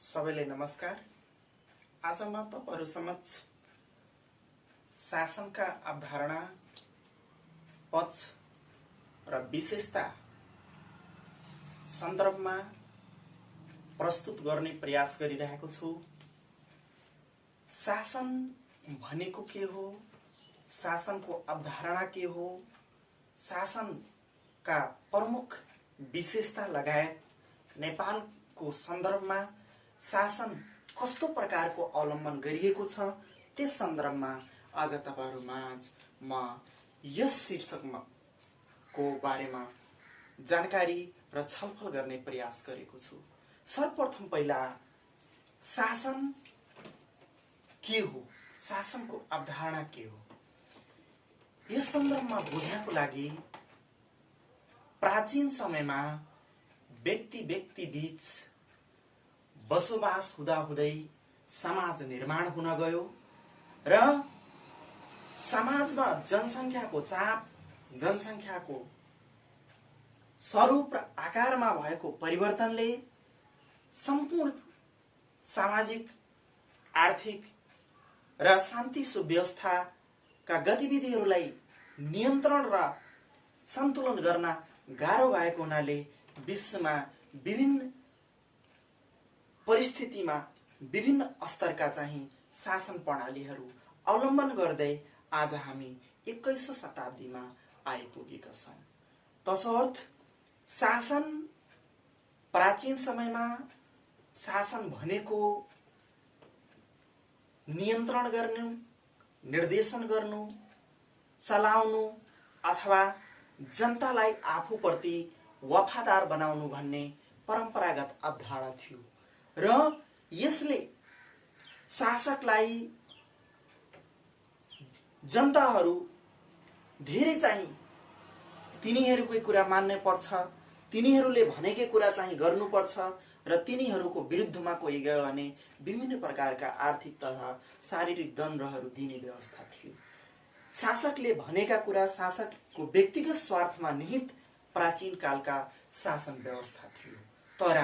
सबैले नमस्कार। आज म तपाईहरु समक्ष शासनका अवधारणा, पक्ष र विशेषता सन्दर्भमा प्रस्तुत गर्ने प्रयास गरिरहेको छु। शासन भनेको के हो, शासनको अवधारणा के हो, शासनका प्रमुख विशेषता लगायत नेपालको सन्दर्भमा शासन कस्तो प्रकारको अवलम्बन गरिएको छ, त्यस सन्दर्भमा आज तपाईहरुमाझ म यस शीर्षकको बारेमा जानकारी र छलफल गर्ने प्रयास गरेको छु। सर्वप्रथम पहिला शासन के हो, शासनको अवधारणा के हो, यस सन्दर्भमा बुझ्नको लागि प्राचीन समयमा व्यक्ति बीच बसोबास हुँदाहुँदै समाज निर्माण हुन गयो र समाजमा जनसंख्याको चाप, जनसंख्याको स्वरूप र आकारमा भएको परिवर्तनले सम्पूर्ण सामाजिक, आर्थिक र शान्ति सुव्यवस्थाका गतिविधिहरूलाई नियन्त्रण र सन्तुलन गर्न गाह्रो भएको हुनाले विश्वमा विभिन्न परिस्थितिमा विभिन्न स्तरका चाहिँ शासन प्रणालीहरू अवलम्बन गर्दै आज हामी 21औं शताब्दीमा आइपुगेका छौं। तसर्थ शासन प्राचीन समयमा शासन भनेको नियन्त्रण गर्नु, निर्देशन गर्नु, चलाउनु अथवा जनतालाई आफूप्रति वफादार बनाउनु भन्ने परम्परागत अवधारणा थियो र यसले शासकलाई जनताहरू धेरै चाहिँ तिनीहरूकै कुरा मान्नै पर्छ, तिनीहरूले भनेकै कुरा चाहिँ गर्नुपर्छ र तिनीहरूको विरुद्धमा कोही गयो भने विभिन्न प्रकारका आर्थिक तथा शारीरिक दण्डहरू दिने व्यवस्था थियो। शासकले भनेका कुरा शासकको व्यक्तिगत स्वार्थमा निहित प्राचीन कालका शासन व्यवस्था थियो। तर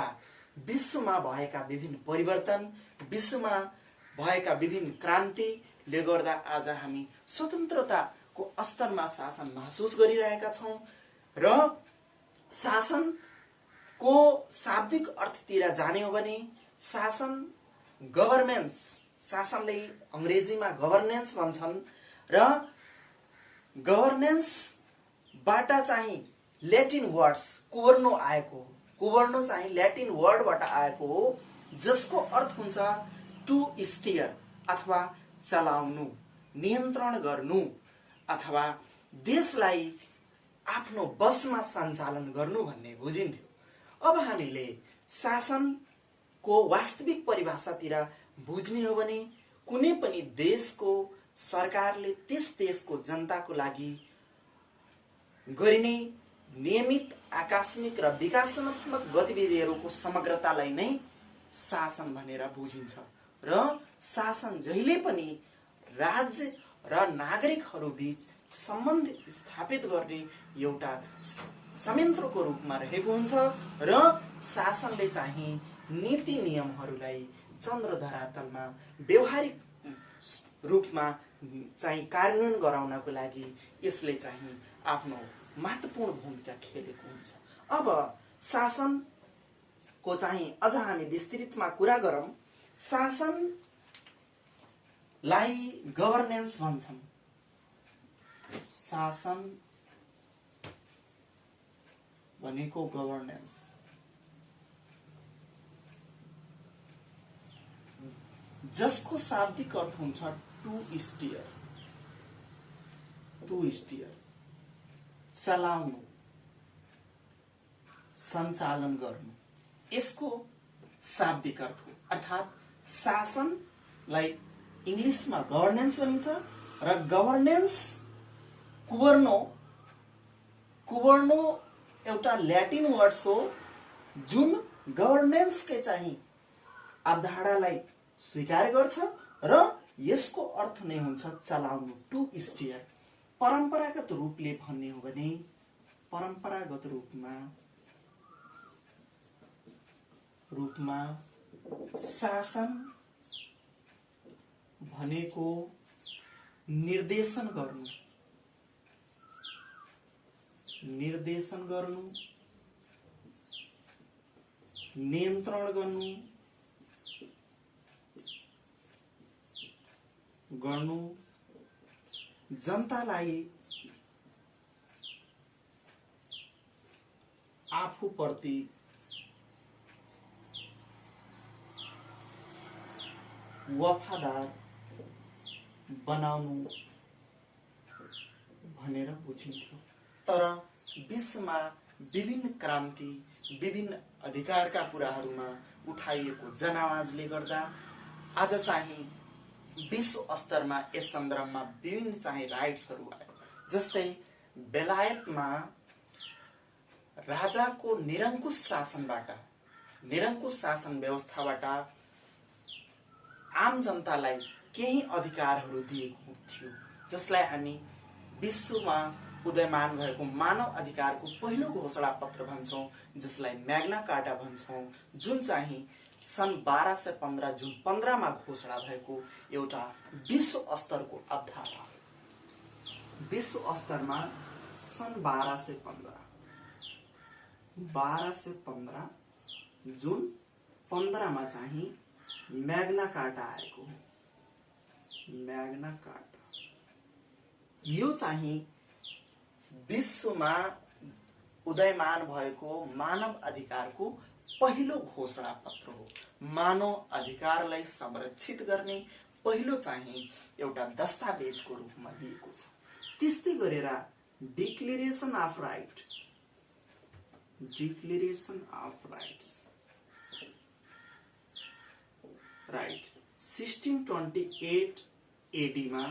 विश्वमा भएका विभिन्न परिवर्तन, विश्वमा भएका विभिन्न क्रान्तिले गर्दा आज हामी स्वतन्त्रताको स्तरमा शासन महसुस गरिरहेका छौं र शासनको शाब्दिक अर्थतिर जाने हो भने शासन गभर्नेन्स, शासनले अंग्रेजीमा गभर्नेन्स भन्छन् र गभर्नेन्सबाट चाहिँ ल्याटिन वर्ड्स कुवर्नो आएको हो। कुवर्नो चाहिँ ल्याटिन वर्डबाट आएको हो जसको अर्थ हुन्छ टु स्टियर अथवा चलाउनु, नियन्त्रण गर्नु अथवा देशलाई आफ्नो बसमा सञ्चालन गर्नु भन्ने बुझिन्थ्यो। अब हामीले शासनको वास्तविक परिभाषातिर बुझ्ने हो भने कुनै पनि देशको सरकारले त्यस देशको जनताको लागि गरिने नियमित, आकस्मिक र विकासात्मक गतिविधिहरूको समग्रतालाई नै शासन भनेर बुझिन्छ र शासन जहिले पनि राज्य र नागरिकहरू बीच सम्बन्ध स्थापित गर्ने एउटा संयन्त्रको रूपमा रहेको हुन्छ र शासनले चाहिँ नीति नियमहरूलाई चन्द्र धरातलमा व्यवहारिक रूपमा चाहिँ कार्यान्वयन गराउनको लागि यसले चाहिँ आफ्नो महत्वपूर्ण भूमिका खेलेको हुन्छ। अब शासनको चाहिँ अझ हामी विस्तृतमा कुरा गरौं। शासनलाई गभर्नेन्स भन्छन्। शासन भनेको गभर्नेन्स, जसको शाब्दिक अर्थ हुन्छ टु स्टियर, चलाउनु, सञ्चालन गर्नु, यसको शाब्दिक अर्थ हो। अर्थात् शासनलाई इंग्लिशमा गभर्नेन्स भनिन्छ र गभर्नेन्स कुवर्नो एउटा ल्याटिन वर्ड हो जुन गभर्नेन्सकै चाहिँ अवधारणालाई स्वीकार गर्छ र यसको अर्थ नै हुन्छ चलाउनु, टु स्टियर। परम्परागत रूपले भन्ने हो भने रूपमा शासन भनेको निर्देशन गर्नु, निर्देशन गर्नु, नियन्त्रण गर्नु, जनतालाई आफूप्रति वफादार बनाउनु भनेर बुझिन्थ्यो। तर विश्वमा विभिन्न क्रान्ति, विभिन्न अधिकारका कुराहरूमा उठाइएको जनआवाजले गर्दा आज चाहिँ विश्व स्तरमा यस सन्दर्भमा विभिन्न चाहिँ राइट्सहरू आयो। जस्तै बेलायतमा राजाको निरङ्कुश शासनबाट, निरङ्कुश शासन व्यवस्थाबाट आम जनतालाई केही अधिकारहरू दिएको थियो, जसलाई हामी विश्वमा उदयमान भएको मानव अधिकारको पहिलो घोषणा पत्र भन्छौं, जसलाई म्याग्ना कार्टा भन्छौं, जुन चाहिँ सन् 1215 जुन 15 मा घोषणा भएको एउटा विश्व स्तरको अध्याय हो। विश्व स्तरमा सन् 1215 जुन 15 मा चाहिँ म्याग्ना कार्टा आएको हो। म्याग्ना कार्टा यो चाहिँ विश्वमा उदयमान भएको मानव अधिकारको पहिलो घोषणा पत्र हो। मानव अधिकारलाई संरक्षित गर्ने पहिलो चाहिँ एउटा दस्तावेजको रूपमा दिएको छ। त्यस्तै गरेर declaration of right, declaration of rights, right 1628 AD मा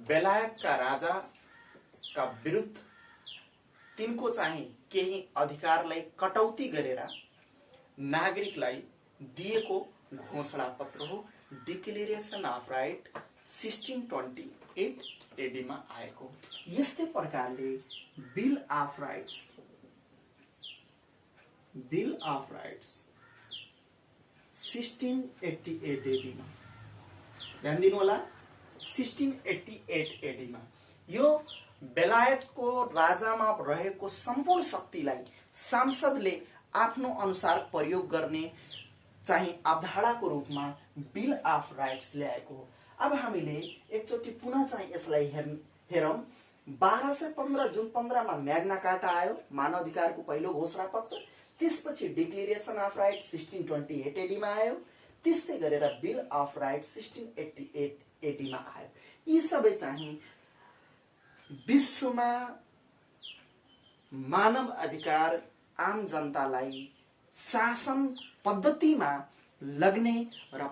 बेलायतका राजाका विरुद्ध तिनको चाहिँ केही अधिकारलाई कटौती गरेर नागरिकलाई दिएको घोषणा पत्र हो। डिक्लेरेसन अफ राइट 1628 एडी मा आएको। यस्तै प्रकारले bill of rights, bill of rights 1688 AD मा, ध्यान दिनु होला, 1688 एडी मा यो बेलायतको राजामा रहेको सम्पूर्ण शक्तिलाई सांसदले आफ्नो अनुसार प्रयोग गर्ने चाहिँ अवधारणाको रूपमा बिल अफ राइट्स ल्याएको हो। अब हामीले एकचोटि पुनः चाहिँ यसलाई हेरौं। 1215 जुन 15 मा म्याग्ना कार्टा आयो, मानव अधिकारको पहिलो घोषणा पत्र। त्यसपछि डिक्लेरेसन अफ राइट 1628 एडी मा आयो। त्यस्तै गरेर बिल अफ राइट 1688 एडी मा आयो। यी सबै चाहिँ विश्वमा मानव अधिकार, आम जनतालाई शासन पद्धतिमा लग्ने र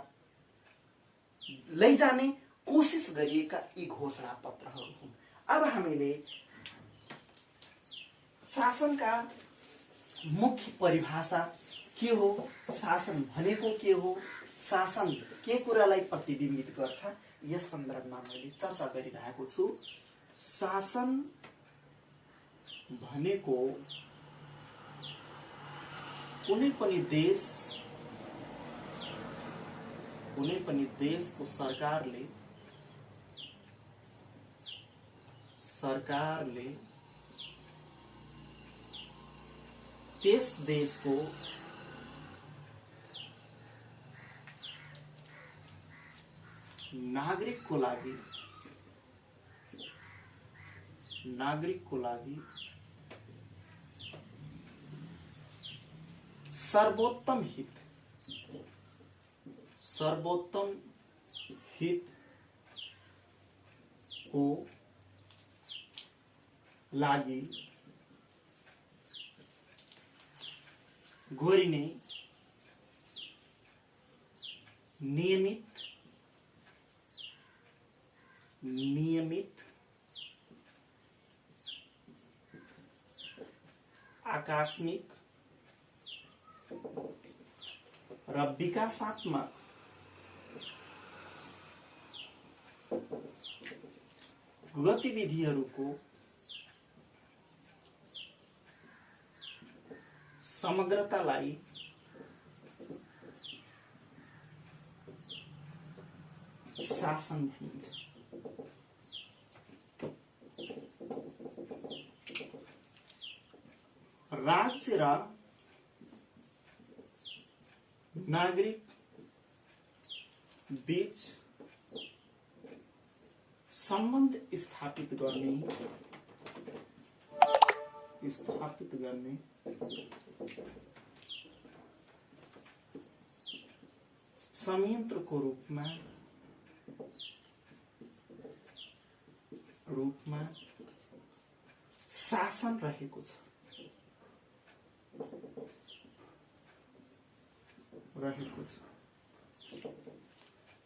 लैजाने कोसिस गरिएका यी घोषणा पत्रहरू हुन्। अब हामीले शासनका मुख्य परिभाषा के हो, शासन भनेको के हो, शासन के कुरालाई प्रतिबिम्बित गर्छ, यस सन्दर्भमा मैले चर्चा गरिरहेको छु। शासन भनेको कुनै पनि देशको सरकारले त्यस देशको नागरिकको लागि सर्वोत्तम हित को लागि गरिने नियमित आकस्मिक र विकासात्मक गतिविधिहरूको समग्रतालाई शासन भनिन्छ। राज्य र नागरिक बीच सम्बन्ध स्थापित गर्ने संयन्त्रको रूपमा शासन रहेको छ।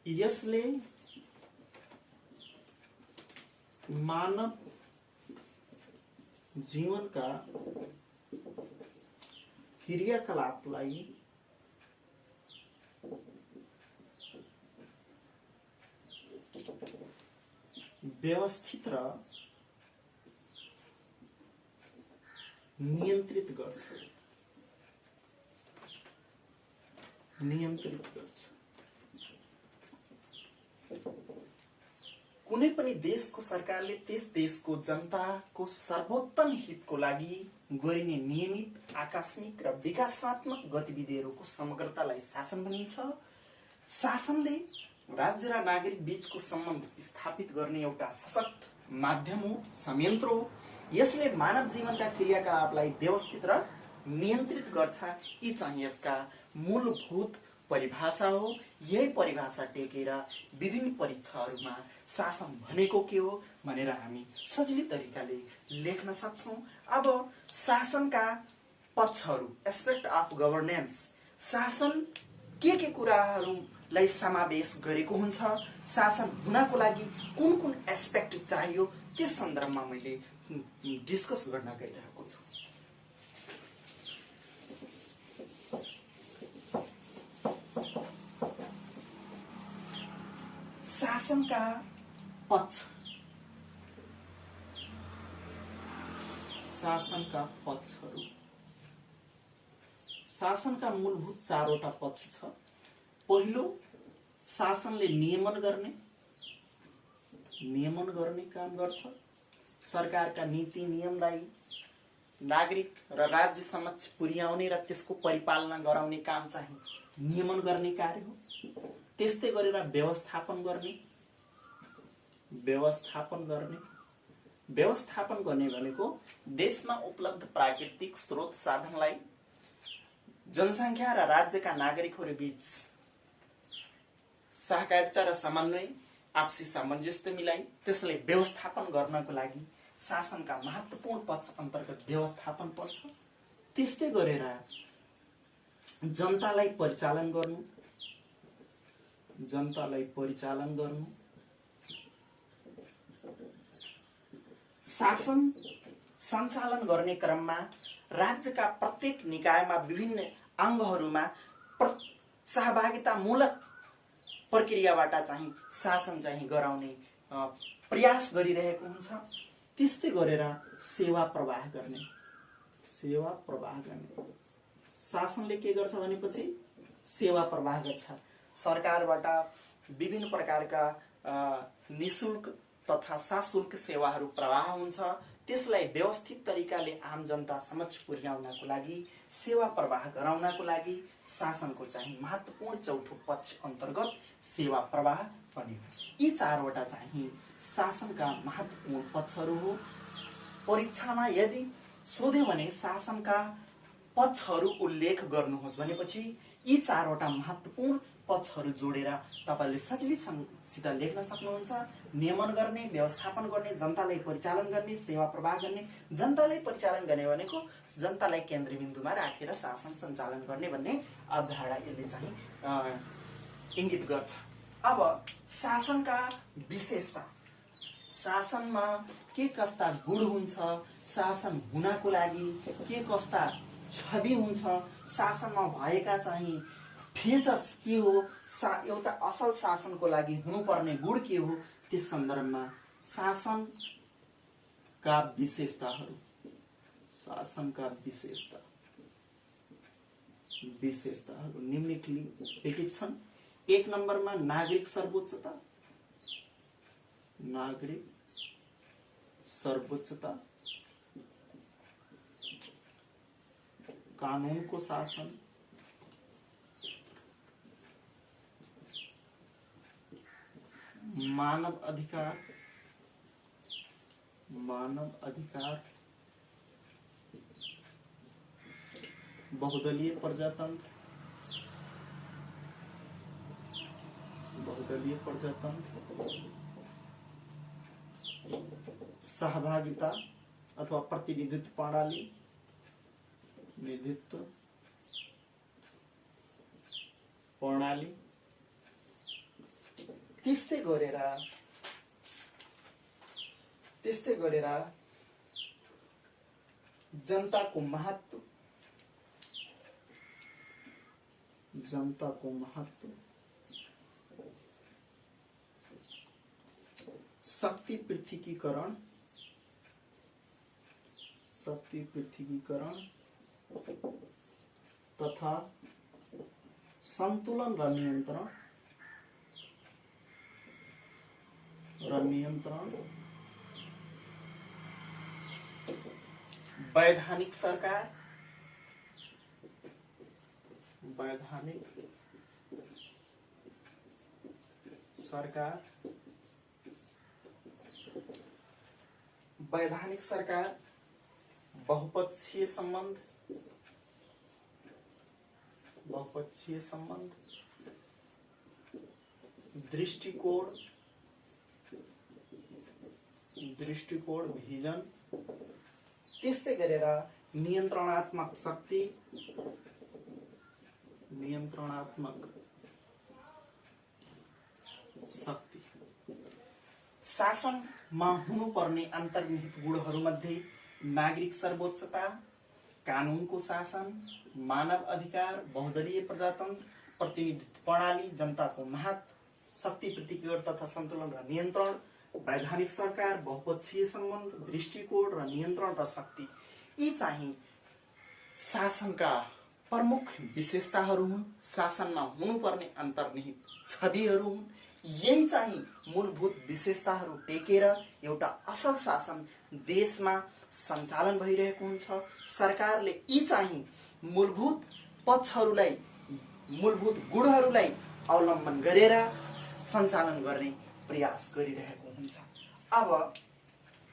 यसले मानव जीवनका क्रियाकलापलाई व्यवस्थित र नियन्त्रित गर्छ। कुनै पनि देशको सरकारले त्यस देशको जनताको सर्वोत्तम हितको लागि गरिने नियमित आकस्मिक र विकासात्मक गतिविधिहरूको समग्रतालाई शासन भनिन्छ। शासनले राज्य र नागरिक बीचको सम्बन्ध स्थापित गर्ने एउटा सशक्त माध्यम हो, संयन्त्र हो। यसले मानव जीवनका क्रियाकलापलाई व्यवस्थित र नियन्त्रित गर्छ। यी चाहिँ यसका मूलभूत परिभाषा हो। यही परिभाषा टेकेर विभिन्न परीक्षाहरूमा शासन भनेको के हो भनेर हामी सजिलै तरिकाले लेख्न सक्छौं। अब शासनका पक्षहरू, एस्पेक्ट अफ गभर्नेन्स, शासन के कुराहरूलाई समावेश गरेको हुन्छ, शासन हुनको लागि कुन कुन एस्पेक्ट चाहियो, त्यस सन्दर्भमा मैले डिस्कस गर्न गइरहेको छु। शासनका पक्षहरू, शासनका मूलभूत चारवटा पक्ष छ। पहिलो, शासनले नियमन गर्ने काम गर्छ। सरकारका नीति नियमलाई नागरिक र राज्य समक्ष पुर्याउने र त्यसको परिपालना गराउने काम चाहिँ नियमन गर्ने कार्य हो। त्यस्तै गरेर व्यवस्थापन गर्ने भनेको देशमा उपलब्ध प्राकृतिक स्रोत साधनलाई जनसंख्या र राज्यका नागरिकहरू बीच सहकारिता र समन्वय, आपसी सामञ्जस्य मिलाई त्यसलाई व्यवस्थापन गर्नको लागि शासनका महत्त्वपूर्ण पक्ष अन्तर्गत व्यवस्थापन पर्छ। त्यस्तै गरेर जनतालाई परिचालन गर्नु, शासन सञ्चालन गर्ने क्रममा राज्यका प्रत्येक निकायमा विभिन्न अङ्गहरूमा सहभागितामूलक प्रक्रियाबाट चाहिँ शासन चाहिँ गराउने प्रयास गरिरहेको हुन्छ। त्यस्तै गरेर सेवा प्रवाह गर्ने, शासनले के गर्छ भनेपछि सेवा प्रवाह गर्छ। सरकारबाट विभिन्न प्रकारका निशुल्क तथा सशुल्क सेवाहरू प्रवाह हुन्छ। त्यसलाई व्यवस्थित तरिकाले आम जनता समक्ष पुर्याउनको लागि, सेवा प्रवाह गराउनको लागि शासनको चाहिँ महत्त्वपूर्ण चौथो पक्ष अन्तर्गत सेवा प्रवाह पनि हो। यी चारवटा चाहिँ शासनका महत्त्वपूर्ण पक्षहरू हो। परीक्षामा यदि सोध्यो भने शासनका पक्षहरू उल्लेख गर्नुहोस् भनेपछि यी चारवटा महत्त्वपूर्ण पक्षहरू जोडेर तपाईले सजिलैसित लेख्न सक्नुहुन्छ। नियमन गर्ने, व्यवस्थापन गर्ने, जनतालाई परिचालन गर्ने, सेवा प्रवाह गर्ने। जनतालाई परिचालन गर्ने भनेको जनतालाई केन्द्रबिन्दुमा राखेर शासन सञ्चालन गर्ने भन्ने अवधारणा यसले चाहिँ इङ्गित गर्छ। अब शासनका विशेषता, शासनमा के कस्ता गुण हुन्छ, शासन हुनको लागि के कस्ता छवि हुन्छ, शासनमा भएका चाहिँ फिचर्स के हो, एउटा असल शासनको लागि हुनुपर्ने गुण के हो, त्यस सन्दर्भमा शासनका विशेषताहरू निम्नलिखित छन्। 1 नम्बरमा नागरिक सर्वोच्चता, नागरिक सर्वोच्चता, कानून को शासन, मानव अधिकार, बहुदलीय प्रजातंत्र, सहभागिता अथवा प्रतिनिधित्व प्रणाली, त्यस्तै गरेर जनताको महत्व, शक्ति पृथकीकरण, तथा संतुलन र नियन्त्रण, वैधानिक सरकार, बहुपक्षीय संबंध, दृष्टिकोण, भिजन, त्यस्तै गरेर नियन्त्रणात्मक शक्ति, शासनमा हुनुपर्ने अन्तर्निहित गुणहरूमध्ये नागरिक सर्वोच्चता, कानूनको शासन, मानव अधिकार, बहुदलीय प्रजातन्त्र, प्रतिनिधित्व प्रणाली, जनताको महत्व, शक्ति पृथकीकरण तथा सन्तुलन र नियन्त्रण, वैधानिक सरकार, बहुपक्षीय सम्बन्ध, दृष्टिकोण र नियन्त्रण र शक्ति, यी चाहिँ शासनका प्रमुख विशेषताहरू हुन्। शासनमा हुनुपर्ने अन्तर्निहित छविहरू हुन्। यही चाहिँ मूलभूत विशेषताहरू टेकेर एउटा असल शासन देशमा सञ्चालन भइरहेको हुन्छ। सरकारले यी चाहिँ मूलभूत पक्षहरूलाई, मूलभूत गुणहरूलाई अवलम्बन गरेर सञ्चालन गर्ने प्रयास गरिरहेको हुन्छ। अब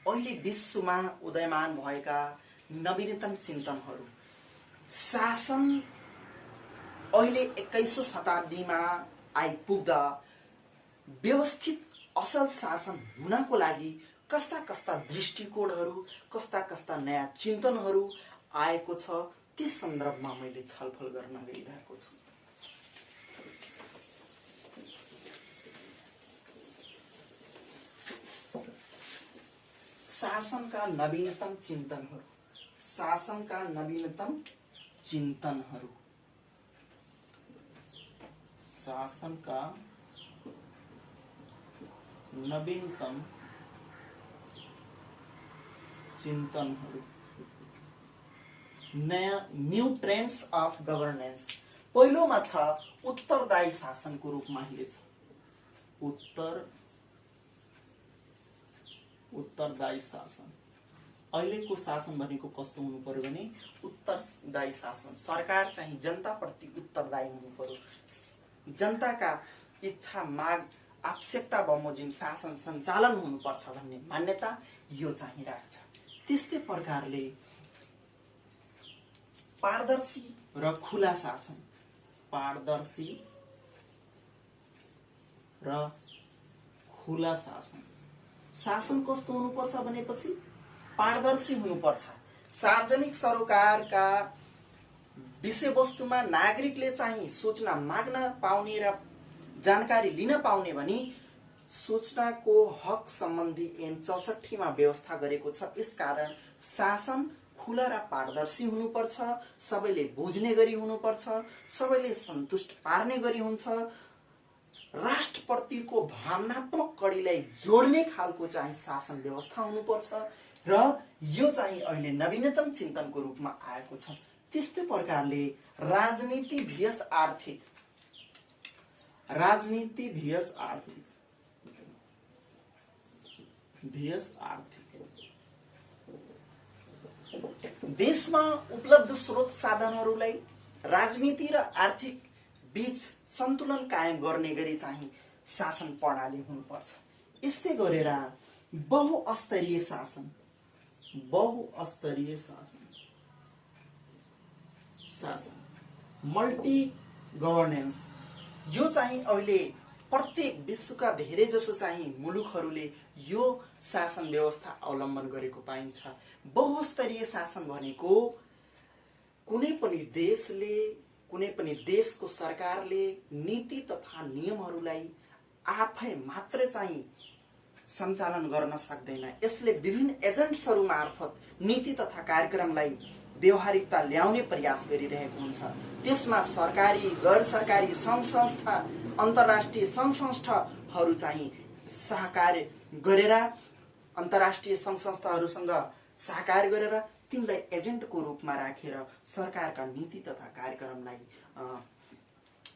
अहिले विश्वमा उदयमान भएका नवीनतम चिन्तनहरू, शासन अहिले 21औं शताब्दीमा आइपुग्दा व्यवस्थित असल शासन हुनको लागि कस्ता कस्ता दृष्टिकोणहरू, कस्ता कस्ता नयाँ चिन्तनहरू आएको छ, त्यस सन्दर्भमा मैले छलफल गर्न गइरहेको छु। शासनका नवीनतम चिन्तनहरू, नयाँ न्यू ट्रेन्ड्स अफ गभर्नेन्स। पहिलोमा छ उत्तरदायी शासनको रूपमा अहिले छ उत्तरदायी शासन। अहिलेको शासन भनेको कस्तो हुनु पर्यो भने उत्तरदायी शासन। सरकार चाहिँ जनताप्रति उत्तरदायी हुनु पर्यो। जनताका इच्छा, माग, आवश्यकता बमोजिम शासन सञ्चालन हुनुपर्छ भन्ने मान्यता यो चाहिँ राख्छ। त्यस्तै प्रकारले पारदर्शी र खुला शासन, शासन कस्तो हुनुपर्छ भनेपछि पारदर्शी हुनुपर्छ। सार्वजनिक सरोकारका विषयवस्तुमा नागरिकले चाहिँ सूचना माग्न पाउने र जानकारी लिन पाउने भनी सूचनाको हक सम्बन्धी ऐन 64 मा व्यवस्था गरेको छ। यसकारण शासन खुला र पारदर्शी हुनुपर्छ, सबैले बुझ्ने गरी हुनुपर्छ, सबैले सन्तुष्ट पार्ने गरी हुन्छ। राष्ट्रप्रतिको भावनात्मक कडीलाई जोड्ने खालको चाहिँ शासन व्यवस्था हुनुपर्छ र यो चाहिँ अहिले नवीनतम चिन्तनको रूपमा आएको छ। त्यस्तै प्रकारले राजनीति vs आर्थिक, VS आर्थिक। देशमा उपलब्ध स्रोत साधनहरूलाई राजनीति र आर्थिक बीच सन्तुलन कायम गर्ने गरी चाहिँ शासन प्रणाली हुनुपर्छ। यस्तै गरेर बहुस्तरीय शासन मल्टी गभर्नेन्स, यो चाहिँ अहिले प्रत्येक विश्वका धेरै जसो चाहिँ मुलुकहरूले यो शासन व्यवस्था अवलम्बन गरेको पाइन्छ। बहुस्तरीय शासन भनेको कुनै पनि देशको सरकारले नीति तथा नियमहरूलाई आफै मात्र चाहिँ सञ्चालन गर्न सक्दैन। यसले विभिन्न एजेन्ट्सहरू मार्फत नीति तथा कार्यक्रमलाई व्यवहारिकता ल्याउने प्रयास गरिरहेको हुन्छ। त्यसमा सरकारी, गैर सरकारी सङ्घ संस्था, अन्तर्राष्ट्रिय सङ्घ संस्थाहरू चाहिँ सहकार्य गरेर, अन्तर्राष्ट्रिय सङ्घ संस्थाहरूसँग सहकार्य गरेर तिनलाई एजेन्टको रूपमा राखेर सरकारका नीति तथा कार्यक्रमलाई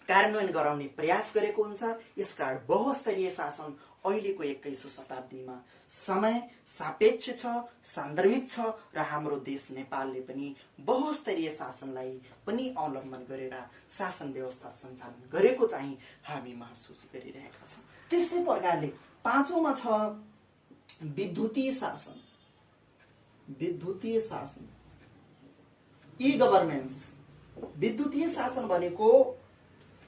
कार्यान्वयन गराउने प्रयास गरेको हुन्छ। यसकारण बहुस्तरीय शासन अहिलेको 21औं शताब्दीमा समय सापेक्ष छ, सान्दर्भिक छ र हाम्रो देश नेपालले पनि बहुस्तरीय शासनलाई पनि अवलम्बन गरेर शासन व्यवस्था सञ्चालन गरेको चाहिँ हामी महसुस गरिरहेका छौँ। त्यस्तै प्रकारले पाँचौंमा छ विद्युतीय शासन। ई गभर्नेन्स। विद्युतीय शासन भनेको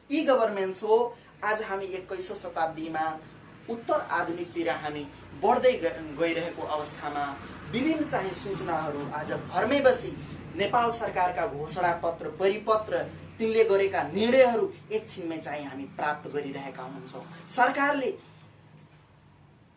ई गभर्नेन्स हो। आज हामी 21औं शताब्दीमा उत्तर आधुनिकतिर हामी बढ्दै गइरहेको अवस्थामा विभिन्न चाहिँ सूचनाहरू आज घरमै बसी नेपाल सरकारका घोषणा पत्र, परिपत्र, तिनले गरेका निर्णयहरू एकछिनमै चाहिँ हामी प्राप्त गरिरहेका हुन्छौँ। सरकारले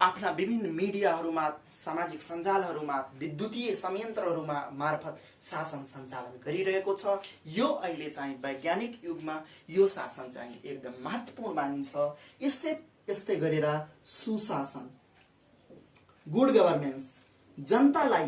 आफ्ना विभिन्न मिडियाहरूमा, सामाजिक सञ्जालहरूमा, विद्युतीय संयन्त्रहरूमा मार्फत शासन सञ्चालन गरिरहेको छ। यो अहिले चाहिँ वैज्ञानिक युगमा यो शासन चाहिँ एकदम महत्त्वपूर्ण मानिन्छ। यस्तै गरेर सुशासन, गुड गभर्नेन्स, जनतालाई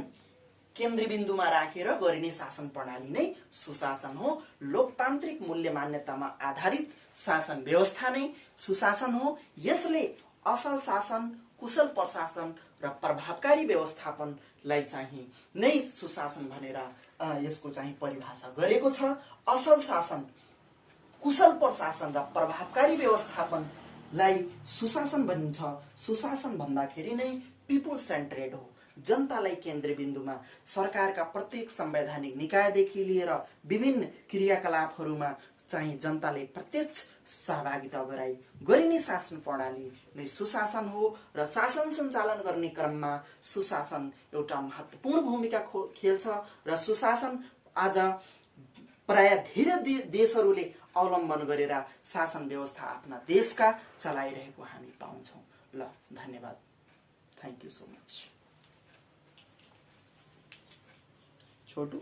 केन्द्रबिन्दुमा राखेर गरिने शासन प्रणाली नै सुशासन हो। लोकतान्त्रिक मूल्य मान्यतामा आधारित शासन व्यवस्था नै सुशासन हो। यसले असल शासन, कुशल प्रशासन र प्रभावकारी व्यवस्थापनलाई चाहिँ नै सुशासन भनेर यसको चाहिँ परिभाषा गरेको छ। असल शासन, कुशल प्रशासन र प्रभावकारी व्यवस्थापनलाई सुशासन भनिन्छ। सुशासन भन्दाखेरि नै पिपुल सेन्ट्रेड हो। जनतालाई केन्द्रबिन्दुमा सरकारका प्रत्येक संवैधानिक निकायदेखि लिएर विभिन्न क्रियाकलापहरूमा चाहिँ जनताले प्रत्यक्ष सहभागिता गराई गरिने शासन प्रणाली नै सुशासन हो। र शासन सञ्चालन गर्ने क्रममा सुशासन एउटा महत्त्वपूर्ण भूमिका खेल्छ र सुशासन आज प्राय धेरै देशहरूले अवलम्बन गरेर शासन व्यवस्था आफ्ना देशका चलाइरहेको हामी पाउँछौँ। ल, धन्यवाद। Thank you so much. Chhotu